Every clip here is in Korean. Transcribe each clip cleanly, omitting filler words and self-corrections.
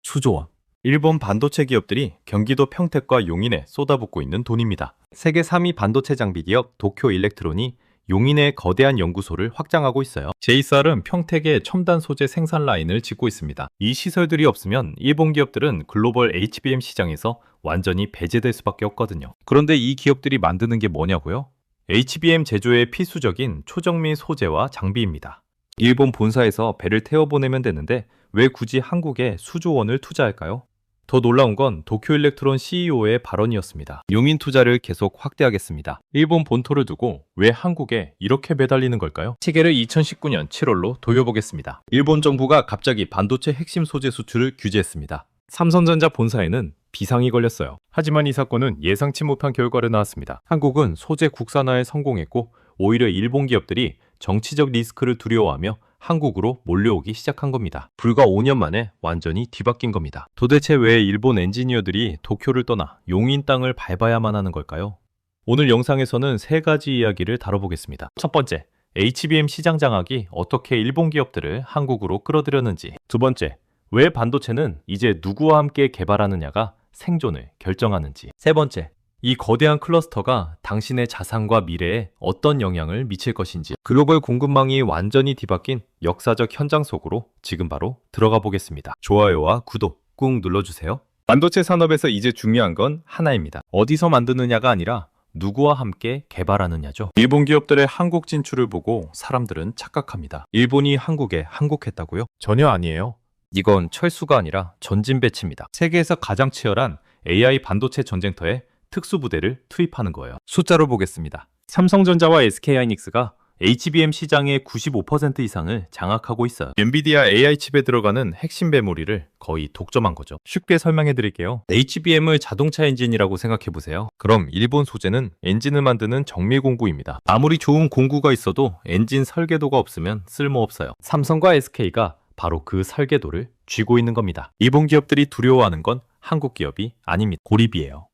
수조원. 일본 반도체 기업들이 경기도 평택과 용인에 쏟아붓고 있는 돈입니다. 세계 3위 반도체 장비 기업 도쿄 일렉트론이 용인의 거대한 연구소를 확장하고 있어요. JSR은 평택에 첨단 소재 생산 라인을 짓고 있습니다. 이 시설들이 없으면 일본 기업들은 글로벌 HBM 시장에서 완전히 배제될 수밖에 없거든요. 그런데 이 기업들이 만드는 게 뭐냐고요? HBM 제조에 필수적인 초정밀 소재와 장비입니다. 일본 본사에서 배를 태워보내면 되는데 왜 굳이 한국에 수조원을 투자할까요? 더 놀라운 건 도쿄 일렉트론 CEO의 발언이었습니다. 용인 투자를 계속 확대하겠습니다. 일본 본토를 두고 왜 한국에 이렇게 매달리는 걸까요? 시계를 2019년 7월로 돌려보겠습니다. 일본 정부가 갑자기 반도체 핵심 소재 수출을 규제했습니다. 삼성전자 본사에는 비상이 걸렸어요. 하지만 이 사건은 예상치 못한 결과를 낳았습니다. 한국은 소재 국산화에 성공했고 오히려 일본 기업들이 정치적 리스크를 두려워하며 한국으로 몰려오기 시작한 겁니다. 불과 5년 만에 완전히 뒤바뀐 겁니다. 도대체 왜 일본 엔지니어들이 도쿄를 떠나 용인 땅을 밟아야만 하는 걸까요? 오늘 영상에서는 세 가지 이야기를 다뤄보겠습니다. 첫 번째, HBM 시장 장악이 어떻게 일본 기업들을 한국으로 끌어들였는지. 두 번째, 왜 반도체는 이제 누구와 함께 개발하느냐가 생존을 결정하는지. 세 번째, 이 거대한 클러스터가 당신의 자산과 미래에 어떤 영향을 미칠 것인지. 글로벌 공급망이 완전히 뒤바뀐 역사적 현장 속으로 지금 바로 들어가 보겠습니다. 좋아요와 구독 꾹 눌러주세요. 반도체 산업에서 이제 중요한 건 하나입니다. 어디서 만드느냐가 아니라 누구와 함께 개발하느냐죠. 일본 기업들의 한국 진출을 보고 사람들은 착각합니다. 일본이 한국에 항복했다고요? 전혀 아니에요. 이건 철수가 아니라 전진 배치입니다. 세계에서 가장 치열한 AI 반도체 전쟁터에 특수부대를 투입하는 거예요. 숫자로 보겠습니다. 삼성전자와 SK하이닉스가 HBM 시장의 95% 이상을 장악하고 있어요. 엔비디아 AI 칩에 들어가는 핵심 메모리를 거의 독점한 거죠. 쉽게 설명해 드릴게요. HBM을 자동차 엔진이라고 생각해 보세요. 그럼 일본 소재는 엔진을 만드는 정밀 공구입니다. 아무리 좋은 공구가 있어도 엔진 설계도가 없으면 쓸모없어요. 삼성과 SK가 바로 그 설계도를 쥐고 있는 겁니다. 일본 기업들이 두려워하는 건 한국 기업이 아닙니다. 고립이에요.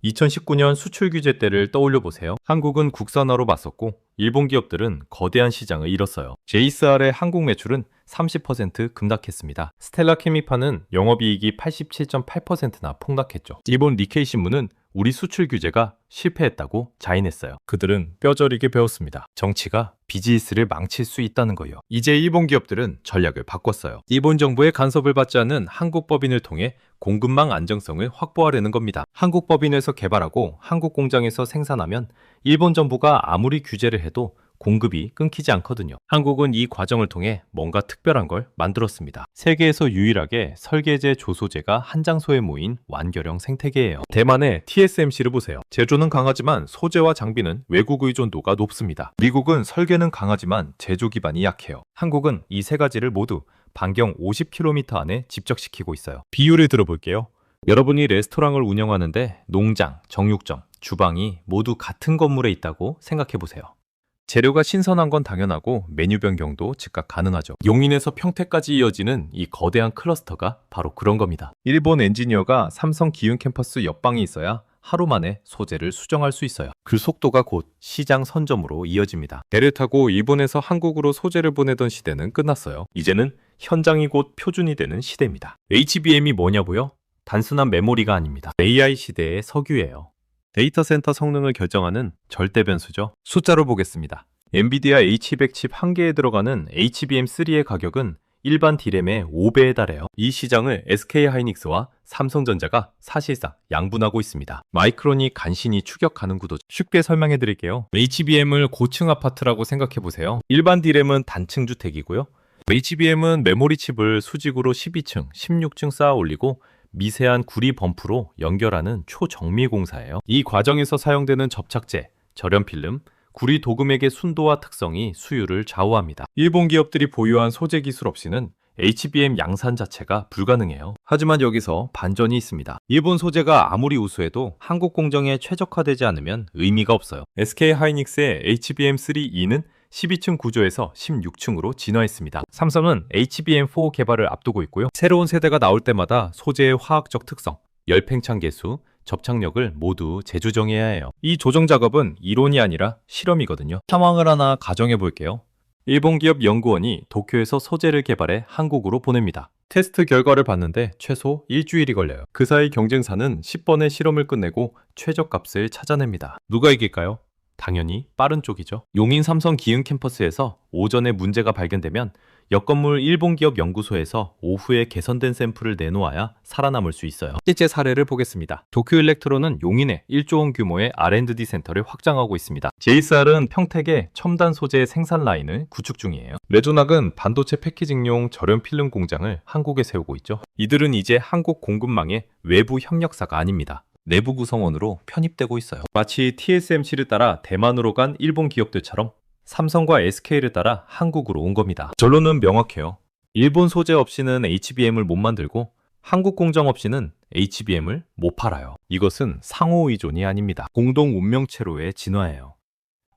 2019년 수출 규제 때를 떠올려 보세요. 한국은 국산화로 맞섰고 일본 기업들은 거대한 시장을 잃었어요. JSR의 한국 매출은 30% 급락했습니다. 스텔라 케미파는 영업이익이 87.8%나 폭락했죠. 일본 니케이 신문은 우리 수출 규제가 실패했다고 자인했어요. 그들은 뼈저리게 배웠습니다. 정치가 비즈니스를 망칠 수 있다는 거예요. 이제 일본 기업들은 전략을 바꿨어요. 일본 정부의 간섭을 받지 않는 한국 법인을 통해 공급망 안정성을 확보하려는 겁니다. 한국 법인에서 개발하고 한국 공장에서 생산하면 일본 정부가 아무리 규제를 해도 공급이 끊기지 않거든요. 한국은 이 과정을 통해 뭔가 특별한 걸 만들었습니다. 세계에서 유일하게 설계제 조소제가 한 장소에 모인 완결형 생태계예요. 대만의 TSMC를 보세요. 제조는 강하지만 소재와 장비는 외국 의존도가 높습니다. 미국은 설계는 강하지만 제조 기반이 약해요. 한국은 이 세 가지를 모두 반경 50km 안에 집적시키고 있어요. 비유를 들어볼게요. 여러분이 레스토랑을 운영하는데 농장, 정육점, 주방이 모두 같은 건물에 있다고 생각해 보세요. 재료가 신선한 건 당연하고 메뉴 변경도 즉각 가능하죠. 용인에서 평택까지 이어지는 이 거대한 클러스터가 바로 그런 겁니다. 일본 엔지니어가 삼성 기흥 캠퍼스 옆방에 있어야 하루 만에 소재를 수정할 수 있어요. 그 속도가 곧 시장 선점으로 이어집니다. 배를 타고 일본에서 한국으로 소재를 보내던 시대는 끝났어요. 이제는 현장이 곧 표준이 되는 시대입니다. HBM이 뭐냐고요? 단순한 메모리가 아닙니다. AI 시대의 석유예요. 데이터 센터 성능을 결정하는 절대 변수죠. 숫자로 보겠습니다. 엔비디아 H200 칩 1개에 들어가는 HBM3의 가격은 일반 D램의 5배에 달해요. 이 시장을 SK하이닉스와 삼성전자가 사실상 양분하고 있습니다. 마이크론이 간신히 추격하는 구도죠. 쉽게 설명해 드릴게요. HBM을 고층 아파트라고 생각해 보세요. 일반 D램은 단층 주택이고요. HBM은 메모리 칩을 수직으로 12층, 16층 쌓아 올리고 미세한 구리 범프로 연결하는 초정밀 공사예요. 이 과정에서 사용되는 접착제, 절연 필름, 구리 도금액의 순도와 특성이 수율을 좌우합니다. 일본 기업들이 보유한 소재 기술 없이는 HBM 양산 자체가 불가능해요. 하지만 여기서 반전이 있습니다. 일본 소재가 아무리 우수해도 한국 공정에 최적화되지 않으면 의미가 없어요. SK하이닉스의 HBM3E는 12층 구조에서 16층으로 진화했습니다. 삼성은 HBM4 개발을 앞두고 있고요. 새로운 세대가 나올 때마다 소재의 화학적 특성, 열팽창 계수, 접착력을 모두 재조정해야 해요. 이 조정 작업은 이론이 아니라 실험이거든요. 상황을 하나 가정해 볼게요. 일본 기업 연구원이 도쿄에서 소재를 개발해 한국으로 보냅니다. 테스트 결과를 봤는데 최소 일주일이 걸려요. 그 사이 경쟁사는 10번의 실험을 끝내고 최저값을 찾아냅니다. 누가 이길까요? 당연히 빠른 쪽이죠. 용인 삼성 기흥 캠퍼스에서 오전에 문제가 발견되면 옆 건물 일본 기업 연구소에서 오후에 개선된 샘플을 내놓아야 살아남을 수 있어요. 실제 사례를 보겠습니다. 도쿄 일렉트론은 용인에 1조 원 규모의 R&D 센터를 확장하고 있습니다. JSR은 평택에 첨단 소재 생산 라인을 구축 중이에요. 레조낙은 반도체 패키징용 절연 필름 공장을 한국에 세우고 있죠. 이들은 이제 한국 공급망의 외부 협력사가 아닙니다. 내부 구성원으로 편입되고 있어요. 마치 TSMC를 따라 대만으로 간 일본 기업들처럼 삼성과 SK를 따라 한국으로 온 겁니다. 결론은 명확해요. 일본 소재 없이는 HBM을 못 만들고 한국 공장 없이는 HBM을 못 팔아요. 이것은 상호 의존이 아닙니다. 공동 운명체로의 진화예요.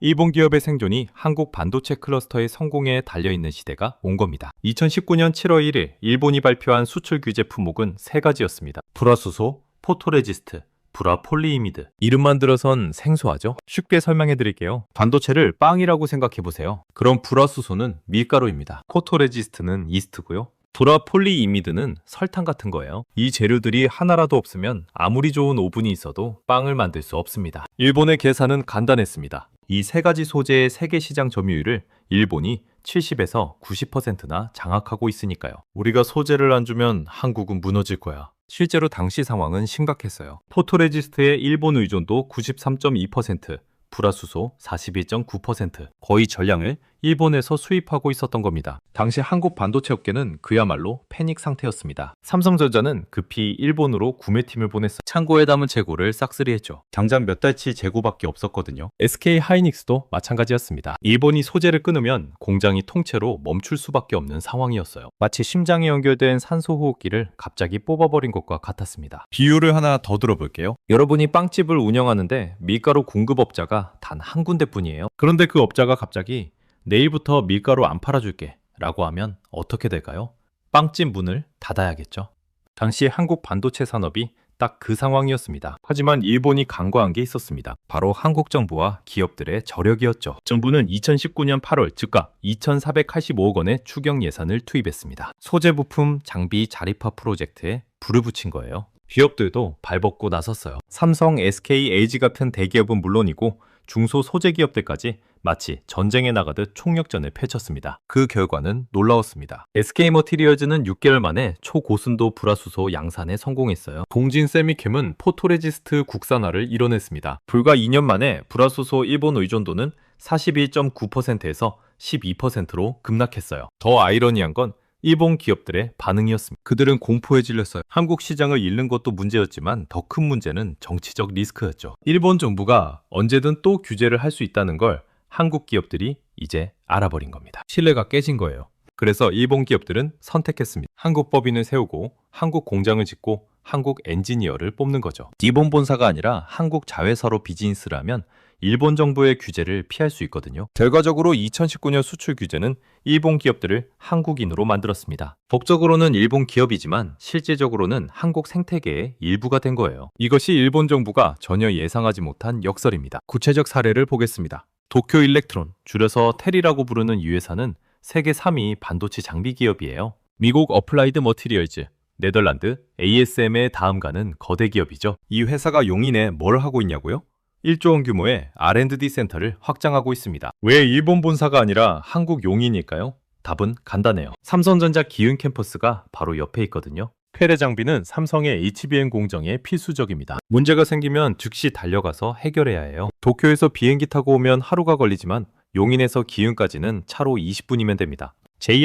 일본 기업의 생존이 한국 반도체 클러스터의 성공에 달려있는 시대가 온 겁니다. 2019년 7월 1일 일본이 발표한 수출 규제 품목은 3가지였습니다. 불화수소, 포토레지스트, 불화폴리이미드. 이름만 들어선 생소하죠? 쉽게 설명해 드릴게요. 반도체를 빵이라고 생각해 보세요. 그럼 불화수소는 밀가루입니다. 포토레지스트는 이스트고요. 불화폴리이미드는 설탕 같은 거예요. 이 재료들이 하나라도 없으면 아무리 좋은 오븐이 있어도 빵을 만들 수 없습니다. 일본의 계산은 간단했습니다. 이 3가지 소재의 세계 시장 점유율을 일본이 70에서 90%나 장악하고 있으니까요. 우리가 소재를 안 주면 한국은 무너질 거야. 실제로 당시 상황은 심각했어요. 포토레지스트의 일본 의존도 93.2%, 불화수소 41.9%, 거의 전량을 일본에서 수입하고 있었던 겁니다. 당시 한국 반도체 업계는 그야말로 패닉 상태였습니다. 삼성전자는 급히 일본으로 구매팀을 보냈어. 창고에 담은 재고를 싹쓸이했죠. 당장 몇 달치 재고밖에 없었거든요. SK 하이닉스도 마찬가지였습니다. 일본이 소재를 끊으면 공장이 통째로 멈출 수밖에 없는 상황이었어요. 마치 심장에 연결된 산소호흡기를 갑자기 뽑아버린 것과 같았습니다. 비유를 하나 더 들어볼게요. 여러분이 빵집을 운영하는데 밀가루 공급업자가 단 한 군데뿐이에요. 그런데 그 업자가 갑자기 내일부터 밀가루 안 팔아줄게 라고 하면 어떻게 될까요? 빵집 문을 닫아야겠죠. 당시 한국 반도체 산업이 딱 그 상황이었습니다. 하지만 일본이 간과한 게 있었습니다. 바로 한국 정부와 기업들의 저력이었죠. 정부는 2019년 8월 즉각 2,485억 원의 추경 예산을 투입했습니다. 소재 부품 장비 자립화 프로젝트에 불을 붙인 거예요. 기업들도 발벗고 나섰어요. 삼성, SK, LG 같은 대기업은 물론이고 중소 소재 기업들까지 마치 전쟁에 나가듯 총력전을 펼쳤습니다. 그 결과는 놀라웠습니다. SK머티리얼즈는 6개월 만에 초고순도 불화수소 양산에 성공했어요. 동진 세미캠은 포토레지스트 국산화를 이뤄냈습니다. 불과 2년 만에 불화수소 일본 의존도는 41.9%에서 12%로 급락했어요. 더 아이러니한 건 일본 기업들의 반응이었습니다. 그들은 공포에 질렸어요. 한국 시장을 잃는 것도 문제였지만 더 큰 문제는 정치적 리스크였죠. 일본 정부가 언제든 또 규제를 할 수 있다는 걸 한국 기업들이 이제 알아버린 겁니다. 신뢰가 깨진 거예요. 그래서 일본 기업들은 선택했습니다. 한국 법인을 세우고 한국 공장을 짓고 한국 엔지니어를 뽑는 거죠. 일본 본사가 아니라 한국 자회사로 비즈니스를 하면 일본 정부의 규제를 피할 수 있거든요. 결과적으로 2019년 수출 규제는 일본 기업들을 한국인으로 만들었습니다. 법적으로는 일본 기업이지만 실질적으로는 한국 생태계의 일부가 된 거예요. 이것이 일본 정부가 전혀 예상하지 못한 역설입니다. 구체적 사례를 보겠습니다. 도쿄 일렉트론, 줄여서 텔이라고 부르는 이 회사는 세계 3위 반도체 장비 기업이에요. 미국 어플라이드 머티리얼즈, 네덜란드 ASM의 다음 가는 거대 기업이죠. 이 회사가 용인에 뭘 하고 있냐고요? 1조 원 규모의 R&D 센터를 확장하고 있습니다. 왜 일본 본사가 아니라 한국 용인일까요? 답은 간단해요. 삼성전자 기흥 캠퍼스가 바로 옆에 있거든요. 쾌레 장비는 삼성의 HBM 공정에 필수적입니다. 문제가 생기면 즉시 달려가서 해결해야 해요. 도쿄에서 비행기 타고 오면 하루가 걸리지만 용인에서 기흥까지는 차로 20분이면 됩니다.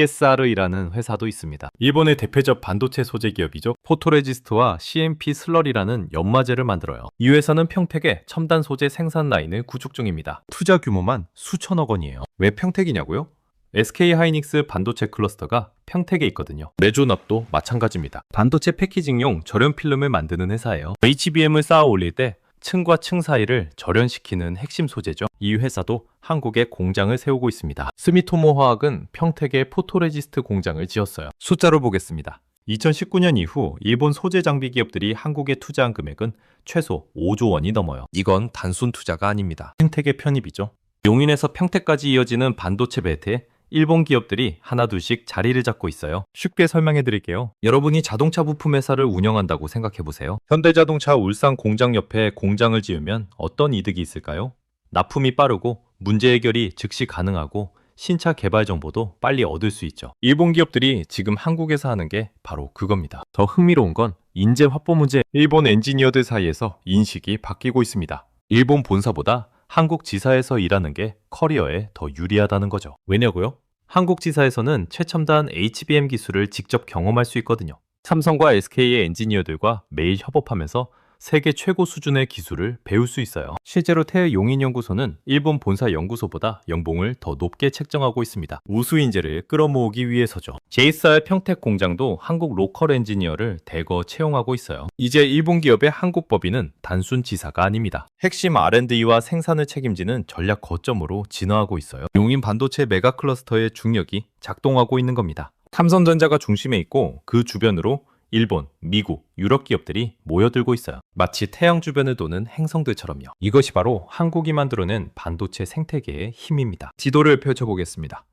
JSR이라는 회사도 있습니다. 일본의 대표적 반도체 소재 기업이죠. 포토레지스트와 CMP 슬러리라는 연마제를 만들어요. 이 회사는 평택에 첨단 소재 생산 라인을 구축 중입니다. 투자 규모만 수천억 원이에요. 왜 평택이냐고요? SK 하이닉스 반도체 클러스터가 평택에 있거든요. 레조납도 마찬가지입니다. 반도체 패키징용 절연 필름을 만드는 회사예요. HBM을 쌓아 올릴 때 층과 층 사이를 절연시키는 핵심 소재죠. 이 회사도 한국에 공장을 세우고 있습니다. 스미토모 화학은 평택에 포토레지스트 공장을 지었어요. 숫자로 보겠습니다. 2019년 이후 일본 소재 장비 기업들이 한국에 투자한 금액은 최소 5조 원이 넘어요. 이건 단순 투자가 아닙니다. 생태계 편입이죠. 용인에서 평택까지 이어지는 반도체 벨트에 일본 기업들이 하나둘씩 자리를 잡고 있어요. 쉽게 설명해 드릴게요. 여러분이 자동차 부품 회사를 운영한다고 생각해 보세요. 현대자동차 울산 공장 옆에 공장을 지으면 어떤 이득이 있을까요? 납품이 빠르고 문제 해결이 즉시 가능하고 신차 개발 정보도 빨리 얻을 수 있죠. 일본 기업들이 지금 한국에서 하는 게 바로 그겁니다. 더 흥미로운 건 인재 확보 문제. 일본 엔지니어들 사이에서 인식이 바뀌고 있습니다. 일본 본사보다 한국 지사에서 일하는 게 커리어에 더 유리하다는 거죠. 왜냐고요? 한국 지사에서는 최첨단 HBM 기술을 직접 경험할 수 있거든요. 삼성과 SK의 엔지니어들과 매일 협업하면서 세계 최고 수준의 기술을 배울 수 있어요. 실제로 태의 용인연구소는 일본 본사 연구소보다 연봉을 더 높게 책정하고 있습니다. 우수 인재를 끌어모으기 위해서죠. JSR 평택 공장도 한국 로컬 엔지니어를 대거 채용하고 있어요. 이제 일본 기업의 한국 법인은 단순 지사가 아닙니다. 핵심 R&D와 생산을 책임지는 전략 거점으로 진화하고 있어요. 용인 반도체 메가 클러스터의 중력이 작동하고 있는 겁니다. 삼성전자가 중심에 있고 그 주변으로 일본, 미국, 유럽 기업들이 모여들고 있어요. 마치 태양 주변을 도는 행성들처럼요. 이것이 바로 한국이 만들어낸 반도체 생태계의 힘입니다. 지도를 펼쳐보겠습니다.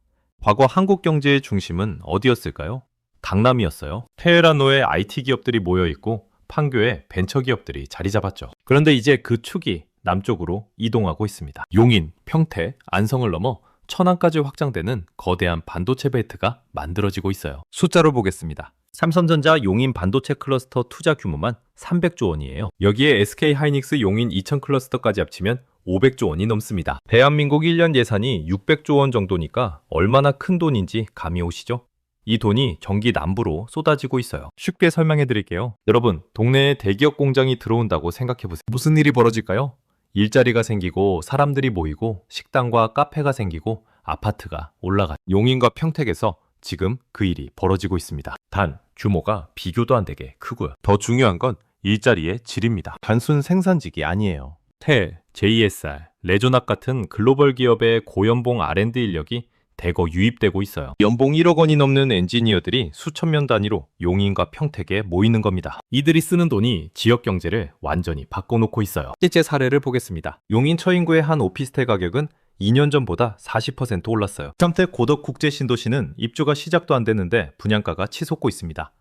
과거 한국 경제의 중심은 어디였을까요? 강남이었어요. 테헤란노에 IT 기업들이 모여있고 판교에 벤처 기업들이 자리 잡았죠. 그런데 이제 그 축이 남쪽으로 이동하고 있습니다. 용인, 평택, 안성을 넘어 천안까지 확장되는 거대한 반도체 벨트가 만들어지고 있어요. 숫자로 보겠습니다. 삼성전자 용인 반도체 클러스터 투자 규모만 300조 원이에요. 여기에 SK하이닉스 용인 이천 클러스터까지 합치면 500조 원이 넘습니다. 대한민국 1년 예산이 600조 원 정도니까 얼마나 큰 돈인지 감이 오시죠? 이 돈이 경기 남부로 쏟아지고 있어요. 쉽게 설명해 드릴게요. 여러분, 동네에 대기업 공장이 들어온다고 생각해 보세요. 무슨 일이 벌어질까요? 일자리가 생기고 사람들이 모이고 식당과 카페가 생기고 아파트가 올라가. 용인과 평택에서 지금 그 일이 벌어지고 있습니다. 단 규모가 비교도 안 되게 크고요. 더 중요한 건 일자리의 질입니다. 단순 생산직이 아니에요. 텔, JSR, 레조낙 같은 글로벌 기업의 고연봉 R&D 인력이 대거 유입되고 있어요. 연봉 1억 원이 넘는 엔지니어들이 수천 명 단위로 용인과 평택에 모이는 겁니다. 이들이 쓰는 돈이 지역 경제를 완전히 바꿔놓고 있어요. 실제 사례를 보겠습니다. 용인 처인구의 한 오피스텔 가격은 2년 전보다 40% 올랐어요. 평택 고덕국제신도시는 입주가 시작도 안 됐는데 분양가가 치솟고 있습니다.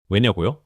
왜냐고요?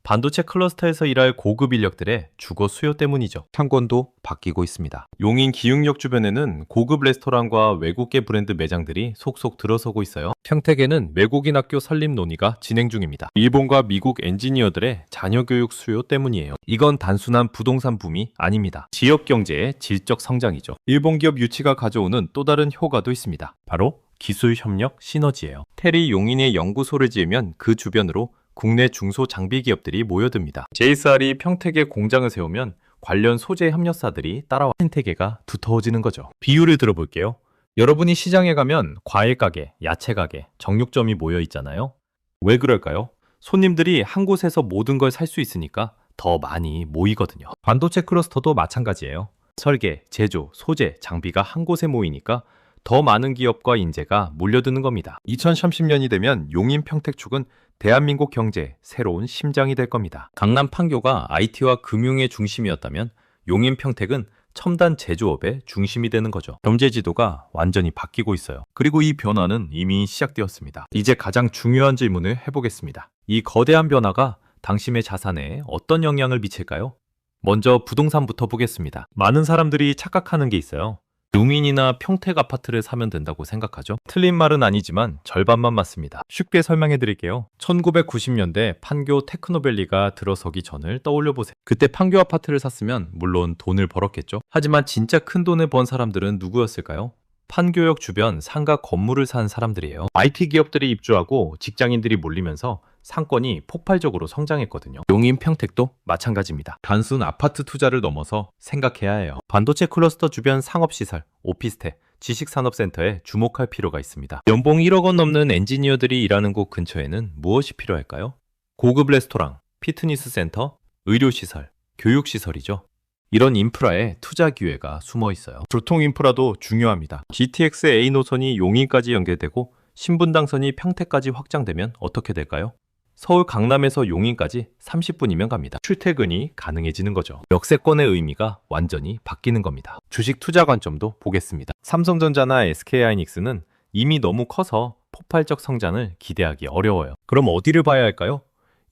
반도체 클러스터에서 일할 고급 인력들의 주거 수요 때문이죠. 상권도 바뀌고 있습니다. 용인 기흥역 주변에는 고급 레스토랑과 외국계 브랜드 매장들이 속속 들어서고 있어요. 평택에는 외국인 학교 설립 논의가 진행 중입니다. 일본과 미국 엔지니어들의 자녀 교육 수요 때문이에요. 이건 단순한 부동산 붐이 아닙니다. 지역 경제의 질적 성장이죠. 일본 기업 유치가 가져오는 또 다른 효과도 있습니다. 바로 기술 협력 시너지예요. 텔이 용인에 연구소를 지으면 그 주변으로 국내 중소장비 기업들이 모여듭니다. JSR이 평택에 공장을 세우면 관련 소재 협력사들이 따라와 생태계가 두터워지는 거죠. 비유를 들어볼게요. 여러분이 시장에 가면 과일 가게, 야채 가게, 정육점이 모여 있잖아요. 왜 그럴까요? 손님들이 한 곳에서 모든 걸 살 수 있으니까 더 많이 모이거든요. 반도체 클러스터도 마찬가지예요. 설계, 제조, 소재, 장비가 한 곳에 모이니까 더 많은 기업과 인재가 몰려드는 겁니다. 2030년이 되면 용인 평택 축은 대한민국 경제의 새로운 심장이 될 겁니다. 강남 판교가 IT와 금융의 중심이었다면 용인 평택은 첨단 제조업의 중심이 되는 거죠. 경제 지도가 완전히 바뀌고 있어요. 그리고 이 변화는 이미 시작되었습니다. 이제 가장 중요한 질문을 해보겠습니다. 이 거대한 변화가 당신의 자산에 어떤 영향을 미칠까요? 먼저 부동산부터 보겠습니다. 많은 사람들이 착각하는 게 있어요. 용인이나 평택 아파트를 사면 된다고 생각하죠? 틀린 말은 아니지만 절반만 맞습니다. 쉽게 설명해 드릴게요. 1990년대 판교 테크노밸리가 들어서기 전을 떠올려 보세요. 그때 판교 아파트를 샀으면 물론 돈을 벌었겠죠? 하지만 진짜 큰 돈을 번 사람들은 누구였을까요? 판교역 주변 상가 건물을 산 사람들이에요. IT 기업들이 입주하고 직장인들이 몰리면서 상권이 폭발적으로 성장했거든요. 용인 평택도 마찬가지입니다. 단순 아파트 투자를 넘어서 생각해야 해요. 반도체 클러스터 주변 상업시설, 오피스텔, 지식산업센터에 주목할 필요가 있습니다. 연봉 1억 원 넘는 엔지니어들이 일하는 곳 근처에는 무엇이 필요할까요? 고급 레스토랑, 피트니스 센터, 의료시설, 교육시설이죠. 이런 인프라에 투자 기회가 숨어 있어요. 교통 인프라도 중요합니다. GTX A 노선이 용인까지 연결되고 신분당선이 평택까지 확장되면 어떻게 될까요? 서울 강남에서 용인까지 30분이면 갑니다. 출퇴근이 가능해지는 거죠. 역세권의 의미가 완전히 바뀌는 겁니다. 주식 투자 관점도 보겠습니다. 삼성전자나 SK하이닉스는 이미 너무 커서 폭발적 성장을 기대하기 어려워요. 그럼 어디를 봐야 할까요?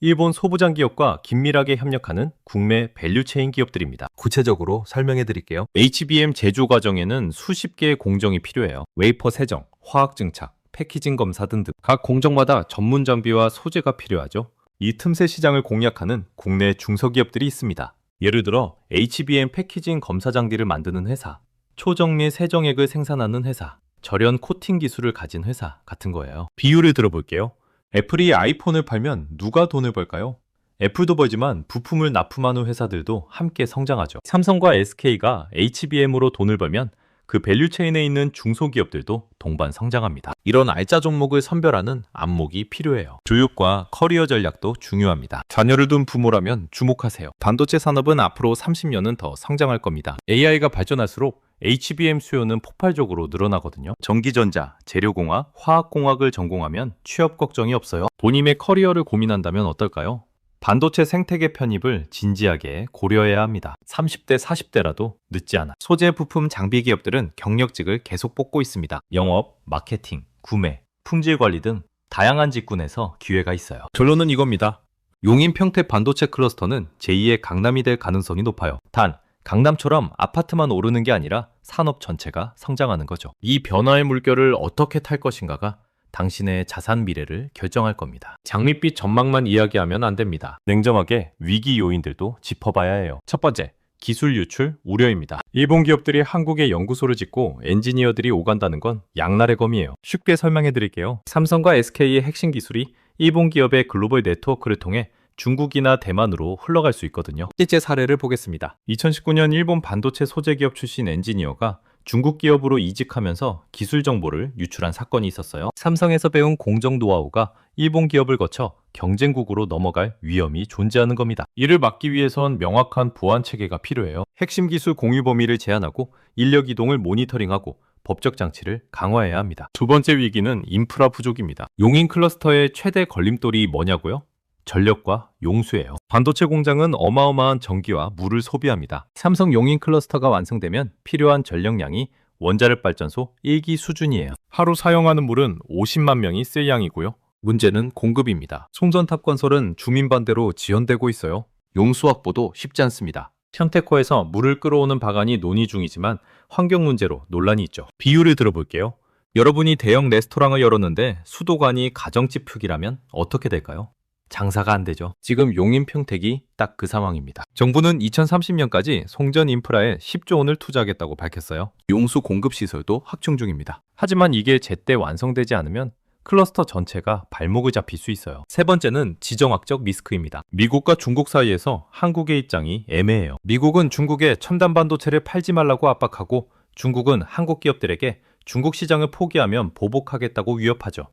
일본 소부장 기업과 긴밀하게 협력하는 국내 밸류체인 기업들입니다. 구체적으로 설명해 드릴게요. HBM 제조 과정에는 수십 개의 공정이 필요해요. 웨이퍼 세정, 화학 증착, 패키징 검사 등등. 각 공정마다 전문 장비와 소재가 필요하죠. 이 틈새 시장을 공략하는 국내 중소기업들이 있습니다. 예를 들어 HBM 패키징 검사 장비를 만드는 회사, 초정밀 세정액을 생산하는 회사, 절연 코팅 기술을 가진 회사 같은 거예요. 비유를 들어볼게요. 애플이 아이폰을 팔면 누가 돈을 벌까요? 애플도 벌지만 부품을 납품하는 회사들도 함께 성장하죠. 삼성과 SK가 HBM으로 돈을 벌면 그 밸류체인에 있는 중소기업들도 동반 성장합니다. 이런 알짜 종목을 선별하는 안목이 필요해요. 교육과 커리어 전략도 중요합니다. 자녀를 둔 부모라면 주목하세요. 반도체 산업은 앞으로 30년은 더 성장할 겁니다. AI가 발전할수록 HBM 수요는 폭발적으로 늘어나거든요. 전기전자, 재료공학, 화학공학을 전공하면 취업 걱정이 없어요. 본인의 커리어를 고민한다면 어떨까요? 반도체 생태계 편입을 진지하게 고려해야 합니다. 30대, 40대라도 늦지 않아. 소재 부품 장비 기업들은 경력직을 계속 뽑고 있습니다. 영업, 마케팅, 구매, 품질 관리 등 다양한 직군에서 기회가 있어요. 결론은 이겁니다. 용인 평택 반도체 클러스터는 제2의 강남이 될 가능성이 높아요. 단, 강남처럼 아파트만 오르는 게 아니라 산업 전체가 성장하는 거죠. 이 변화의 물결을 어떻게 탈 것인가가 당신의 자산 미래를 결정할 겁니다. 장밋빛 전망만 이야기하면 안 됩니다. 냉정하게 위기 요인들도 짚어봐야 해요. 첫 번째, 기술 유출 우려입니다. 일본 기업들이 한국에 연구소를 짓고 엔지니어들이 오간다는 건 양날의 검이에요. 쉽게 설명해 드릴게요. 삼성과 SK의 핵심 기술이 일본 기업의 글로벌 네트워크를 통해 중국이나 대만으로 흘러갈 수 있거든요. 실제 사례를 보겠습니다. 2019년 일본 반도체 소재 기업 출신 엔지니어가 중국 기업으로 이직하면서 기술 정보를 유출한 사건이 있었어요. 삼성에서 배운 공정 노하우가 일본 기업을 거쳐 경쟁국으로 넘어갈 위험이 존재하는 겁니다. 이를 막기 위해선 명확한 보안 체계가 필요해요. 핵심 기술 공유 범위를 제한하고 인력 이동을 모니터링하고 법적 장치를 강화해야 합니다. 두 번째 위기는 인프라 부족입니다. 용인 클러스터의 최대 걸림돌이 뭐냐고요? 전력과 용수예요. 반도체 공장은 어마어마한 전기와 물을 소비합니다. 삼성 용인 클러스터가 완성되면 필요한 전력량이 원자력 발전소 1기 수준이에요. 하루 사용하는 물은 50만 명이 쓸 양이고요. 문제는 공급입니다. 송전탑 건설은 주민 반대로 지연되고 있어요. 용수 확보도 쉽지 않습니다. 평택호에서 물을 끌어오는 방안이 논의 중이지만 환경 문제로 논란이 있죠. 비유를 들어볼게요. 여러분이 대형 레스토랑을 열었는데 수도관이 가정집 크기라면 어떻게 될까요? 장사가 안 되죠. 지금 용인 평택이 딱 그 상황입니다. 정부는 2030년까지 송전 인프라에 10조 원을 투자하겠다고 밝혔어요. 용수 공급 시설도 확충 중입니다. 하지만 이게 제때 완성되지 않으면 클러스터 전체가 발목을 잡힐 수 있어요. 세 번째는 지정학적 리스크입니다. 미국과 중국 사이에서 한국의 입장이 애매해요. 미국은 중국에 첨단 반도체를 팔지 말라고 압박하고 중국은 한국 기업들에게 중국 시장을 포기하면 보복하겠다고 위협하죠.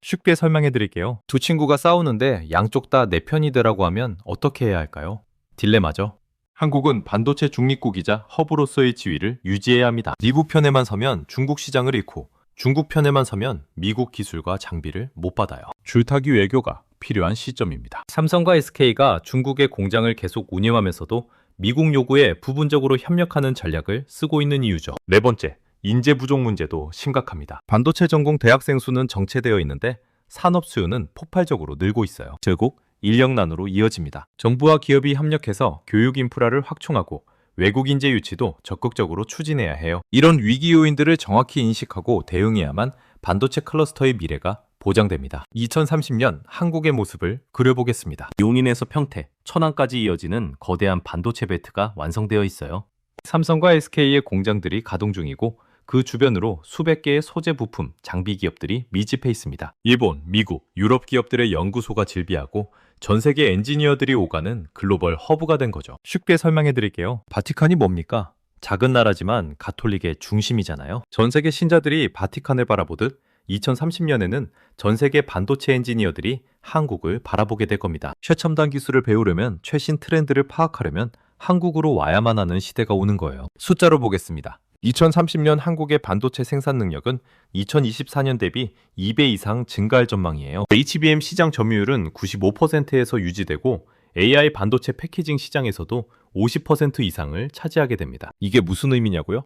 쉽게 설명해 드릴게요. 두 친구가 싸우는데 양쪽 다 내 편이 되라고 하면 어떻게 해야 할까요? 딜레마죠. 한국은 반도체 중립국이자 허브로서의 지위를 유지해야 합니다. 미국 편에만 서면 중국 시장을 잃고 중국 편에만 서면 미국 기술과 장비를 못 받아요. 줄타기 외교가 필요한 시점입니다. 삼성과 SK가 중국의 공장을 계속 운영하면서도 미국 요구에 부분적으로 협력하는 전략을 쓰고 있는 이유죠. 네 번째, 인재 부족 문제도 심각합니다. 반도체 전공 대학생 수는 정체되어 있는데 산업 수요는 폭발적으로 늘고 있어요. 결국 인력난으로 이어집니다. 정부와 기업이 협력해서 교육 인프라를 확충하고 외국 인재 유치도 적극적으로 추진해야 해요. 이런 위기 요인들을 정확히 인식하고 대응해야만 반도체 클러스터의 미래가 보장됩니다. 2030년 한국의 모습을 그려보겠습니다. 용인에서 평택, 천안까지 이어지는 거대한 반도체 벨트가 완성되어 있어요. 삼성과 SK의 공장들이 가동 중이고 그 주변으로 수백 개의 소재 부품, 장비 기업들이 밀집해 있습니다. 일본, 미국, 유럽 기업들의 연구소가 질비하고 전 세계 엔지니어들이 오가는 글로벌 허브가 된 거죠. 쉽게 설명해 드릴게요. 바티칸이 뭡니까? 작은 나라지만 가톨릭의 중심이잖아요. 전 세계 신자들이 바티칸을 바라보듯 2030년에는 전 세계 반도체 엔지니어들이 한국을 바라보게 될 겁니다. 최첨단 기술을 배우려면 최신 트렌드를 파악하려면 한국으로 와야만 하는 시대가 오는 거예요. 숫자로 보겠습니다. 2030년 한국의 반도체 생산 능력은 2024년 대비 2배 이상 증가할 전망이에요. HBM 시장 점유율은 95%에서 유지되고 AI 반도체 패키징 시장에서도 50% 이상을 차지하게 됩니다. 이게 무슨 의미냐고요?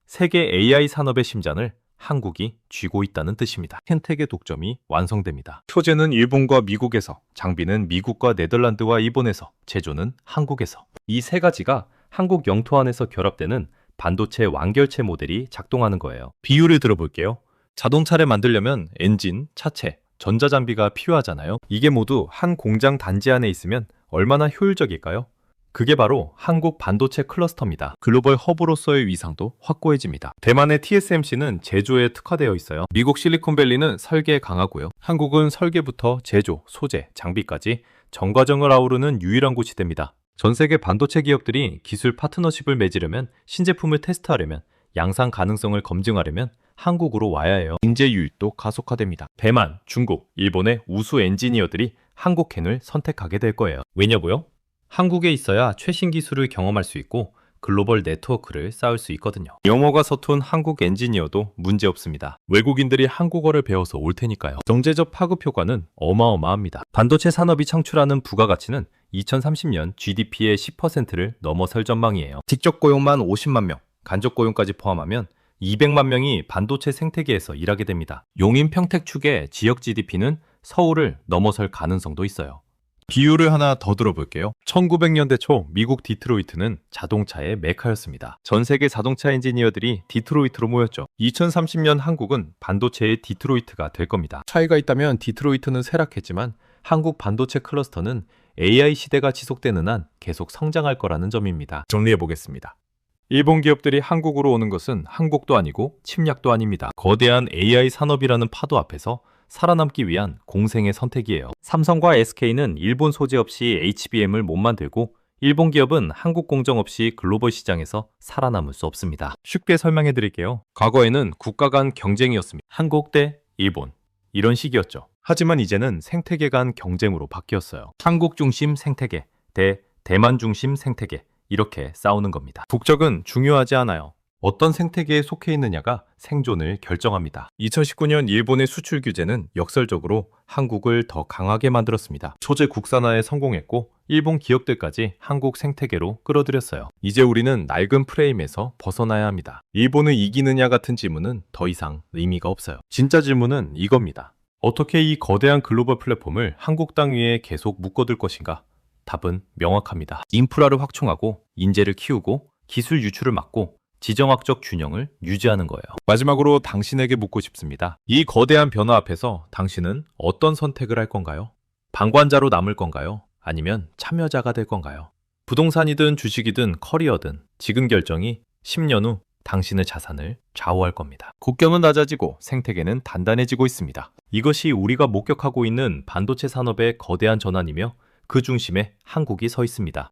세계 AI 산업의 심장을 한국이 쥐고 있다는 뜻입니다. 생태계 독점이 완성됩니다. 표제는 일본과 미국에서, 장비는 미국과 네덜란드와 일본에서, 제조는 한국에서. 이 세 가지가 한국 영토 안에서 결합되는 반도체 완결체 모델이 작동하는 거예요. 비유를 들어볼게요. 자동차를 만들려면 엔진, 차체, 전자장비가 필요하잖아요. 이게 모두 한 공장 단지 안에 있으면 얼마나 효율적일까요? 그게 바로 한국 반도체 클러스터입니다. 글로벌 허브로서의 위상도 확고해집니다. 대만의 TSMC는 제조에 특화되어 있어요. 미국 실리콘밸리는 설계에 강하고요. 한국은 설계부터 제조, 소재, 장비까지 전과정을 아우르는 유일한 곳이 됩니다. 전 세계 반도체 기업들이 기술 파트너십을 맺으려면, 신제품을 테스트하려면, 양산 가능성을 검증하려면 한국으로 와야 해요. 인재 유입도 가속화됩니다. 대만, 중국, 일본의 우수 엔지니어들이 한국캔을 선택하게 될 거예요. 왜냐고요? 한국에 있어야 최신 기술을 경험할 수 있고 글로벌 네트워크를 쌓을 수 있거든요. 영어가 서툰 한국 엔지니어도 문제 없습니다. 외국인들이 한국어를 배워서 올 테니까요. 경제적 파급 효과는 어마어마합니다. 반도체 산업이 창출하는 부가가치는 2030년 GDP의 10%를 넘어설 전망이에요. 직접 고용만 50만 명, 간접 고용까지 포함하면 200만 명이 반도체 생태계에서 일하게 됩니다. 용인 평택 축의 지역 GDP는 서울을 넘어설 가능성도 있어요. 비유를 하나 더 들어볼게요. 1900년대 초 미국 디트로이트는 자동차의 메카였습니다. 전 세계 자동차 엔지니어들이 디트로이트로 모였죠. 2030년 한국은 반도체의 디트로이트가 될 겁니다. 차이가 있다면 디트로이트는 쇠락했지만 한국 반도체 클러스터는 AI 시대가 지속되는 한 계속 성장할 거라는 점입니다. 정리해보겠습니다. 일본 기업들이 한국으로 오는 것은 항복도 아니고 침략도 아닙니다. 거대한 AI 산업이라는 파도 앞에서 살아남기 위한 공생의 선택이에요. 삼성과 SK는 일본 소재 없이 HBM을 못 만들고 일본 기업은 한국 공정 없이 글로벌 시장에서 살아남을 수 없습니다. 쉽게 설명해 드릴게요. 과거에는 국가 간 경쟁이었습니다. 한국 대 일본 이런 식이었죠. 하지만 이제는 생태계 간 경쟁으로 바뀌었어요. 한국 중심 생태계 대 대만 중심 생태계 이렇게 싸우는 겁니다. 국적은 중요하지 않아요. 어떤 생태계에 속해 있느냐가 생존을 결정합니다. 2019년 일본의 수출 규제는 역설적으로 한국을 더 강하게 만들었습니다. 소재 국산화에 성공했고 일본 기업들까지 한국 생태계로 끌어들였어요. 이제 우리는 낡은 프레임에서 벗어나야 합니다. 일본을 이기느냐 같은 질문은 더 이상 의미가 없어요. 진짜 질문은 이겁니다. 어떻게 이 거대한 글로벌 플랫폼을 한국 땅 위에 계속 묶어둘 것인가? 답은 명확합니다. 인프라를 확충하고 인재를 키우고 기술 유출을 막고 지정학적 균형을 유지하는 거예요. 마지막으로 당신에게 묻고 싶습니다. 이 거대한 변화 앞에서 당신은 어떤 선택을 할 건가요? 방관자로 남을 건가요? 아니면 참여자가 될 건가요? 부동산이든 주식이든 커리어든 지금 결정이 10년 후 당신의 자산을 좌우할 겁니다. 국경은 낮아지고 생태계는 단단해지고 있습니다. 이것이 우리가 목격하고 있는 반도체 산업의 거대한 전환이며 그 중심에 한국이 서 있습니다.